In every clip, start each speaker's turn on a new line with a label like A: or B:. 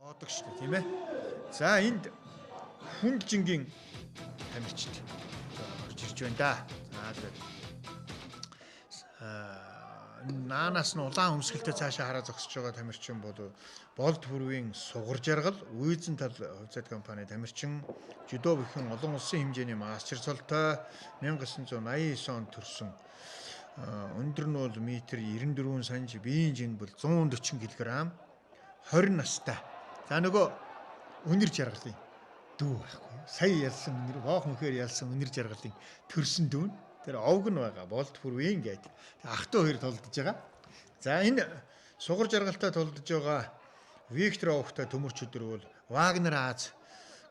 A: Одог шүү дээ, тийм ээ. За энд хүнд жингийн тамирчид орж ирж байна да. За тэгээд наанаас нь улаан өмсгөлтэй цаашаа хараа зогсож байгаа тамирчин бол болд бүрийн сугар жаргал, үйзэн тал хувьцаат компани тамирчин, жудо бүхэн олон улсын хэмжээний мастерцолтой 1989 онд төрсөн. Өндөр нь бол метр 94 санж, биеийн жин бол 140 кг, 20 настай. За нөгөө өнөр жаргалын дүү байхгүй. Сая ялсан өнөр, воох мөхөр ялсан өнөр жаргалын төрсөн дүү. Тэр овг нь байгаа. Болд бүрвэн гэдэг. Ах トゥ хоёр толдож байгаа. За энэ сугар жаргалтай толдож байгаа Виктор овгтой төмөрч өдөр бол Вагнер Аз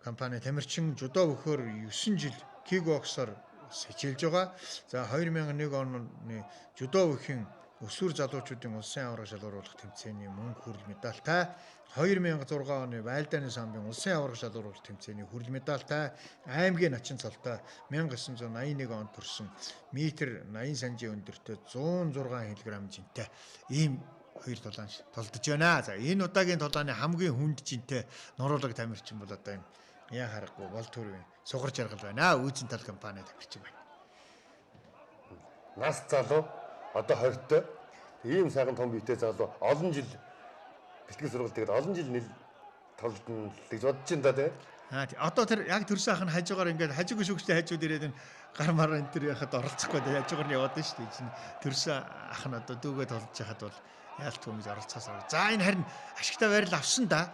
A: компани тамирчин жудо бөхөр 9 жил кикбоксоор сэчилж байгаа. За 2001 оны жудо бүхэн өсвөр залуучуудын улсын аварга шалгаруулах тэмцээний мөнгө хүрэл медальтай, 2006 оны Вайлдааны самбын улсын аварга шалгаруулах тэмцээний хүрэл медальтай, аймгийн начин цолтой 1981 онд төрсөн метр 80 санжийн өндөртэй 106 кг жинтэй ийм хоёр тулаан толдож байна. За энэ удаагийн тулааны хамгийн хүнд жинтэй нуруулаг тамирчин бол одоо энэ яа харахгүй бол төрийн сугар жаргал байна. Үйзэн тал компани тамирчин байна.
B: Нас залуу одоо 20-той ийм сайхан том биетэй залуу олон жил бэлтгэл сургалт тэгээд олон жил нэл толдно гэж бодож байна да тий.
A: Одоо тэр яг төрсөн ах нь хажуугаар ингээд хажуугүй шүгчтэй хажууд ирээд гар мар энэ төр яхад оролцохгүй хажуугаар нь яваад шүү дээ. Чинь төрсөн ах нь одоо дүүгээ толдож яхад бол яалтгүй ингэж оролцоосоо. За энэ харин ашигтай барил авсан да.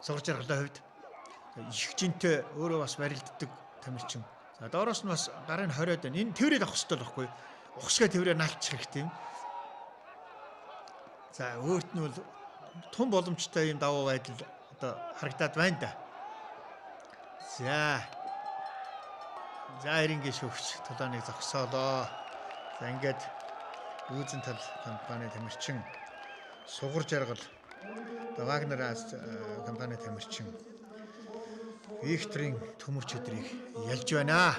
A: Сугар жаргалын хувьд их жинтэй өөрөө бас барилддаг тамирчин. За доороос нь бас гарын 20-од байна. Энэ тэрээр авах хэрэгтэй байхгүй. Ухсгаа тэрээр наалчих хэрэгтэй юм. За өөрт нь бол тун боломжтой юм давуу байдал одоо харагдаад байна да. За эрингээ шөвч тулааныг зогсоолоо. За ингээд Үйзэн тал компани тамирчин сугар жаргал Вагнер Аз компани тамирчин Викторийн төмөрч өдрийг ялж байна.